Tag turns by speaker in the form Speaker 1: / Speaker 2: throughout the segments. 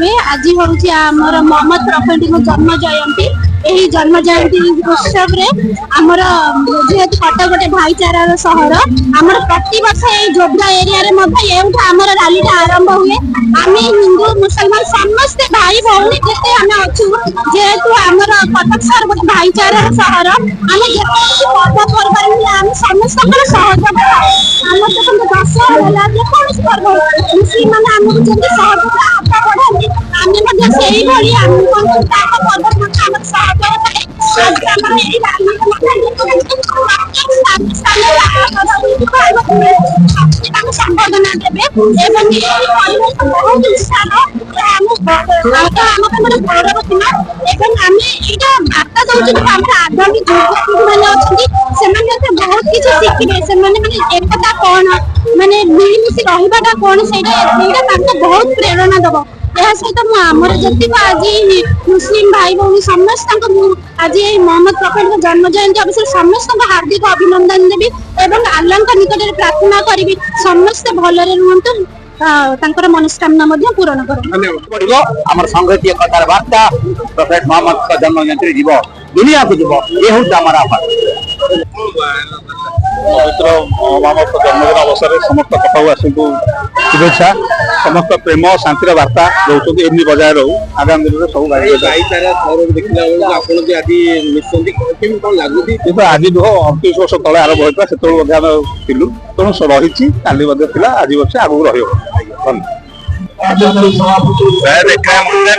Speaker 1: देवे आज हूँ आमर मोहम्मद प्रफेट जन्म जयंती यही जन्म जयंती उत्सव रे आमर जेहेतु कटक गोटे भाईचारार सहर आमर प्रति वर्ष ये जोबरा एरिया रे आमर रैलीटा आरंभ हुए आम हिंदू मुसलमान समस्ते भाई भौणी जिते आम अच्छु जेहेतु आमर कटक सहर गोटे भाईचारार सहर आम पर्वपर्वाणी आम समस्त सहयोग आम दशहरा जेकोसी पर्व मुस्लिम मैंने आमको जब सहयोग हाथ बढ़ाती आम से संबोधना देवे गौरव थिला बार्ता दौर आगामी युवपीढ़ी मैंने बहुत किसी शिखे एकता कौन माने मिलमिशी रहा कौन से बहुत प्रेरणा दब यह सहित आमर जी आज मुस्लिम भाई भौणी समस्त आज मोहम्मद प्रफेट जन्म जयंती अवसर समस्त हार्दिक अभिनंदन देवी एवं आल्लाह निकट में प्रार्थना करी समस्ते भलरे रुहतु मनस्कामना पूरण कर
Speaker 2: संगति एकतार वार्ता प्रफेट मोहम्मद जन्म जयंती जीव दुनिया को जीव ये हूँ
Speaker 3: पवित्र मोहम्मद जन्मदिन अवसर में समस्त कटकवासी को शुभेच्छा समस्त प्रेम शांतिर वार्ता दौरान एमनी बजाय रहू आगामी दिन में सब आज नुह 38 वर्ष तले आरंभ होता से तेणु रही काली आज वर्ष आगू रही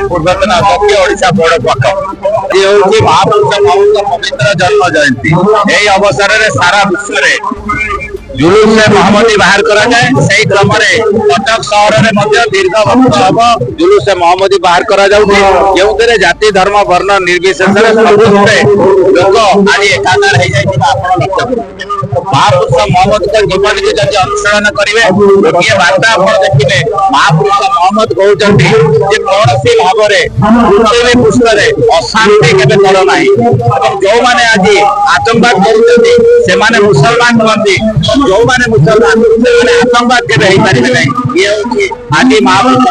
Speaker 2: पूर्वतन अध्यक्ष ओडिशा बोर्ड पक्ष ये हूँ महापुरुष मोहम्मद पवित्र जन्म जयंती यही अवसर में सारा विश्व में जुलूस से मोहम्मदी बाहर करा जाए से क्रम कटक सहर में दीर्घ वर्ष हम जुलूस से मोहम्मदी बाहर करा जो जाति धर्म वर्ण निर्विशेष समस्ते लोक आज एकाकार हो जाए महापुरुष मोहम्मद को जीवन की जब अनुसरण करेंगे गोटे बार्ता आप देखिए महापुरुष मोहम्मद कहते कौन सी भाव में पृथ्वी पृष्ठ अशांति केवे करना जो मैंने आज आतंकवाद कर मुसलमान कहते जो मैंने मुसलमान से आतंकवाद केवे हो पारे ना ये हूँ आज महापुरुष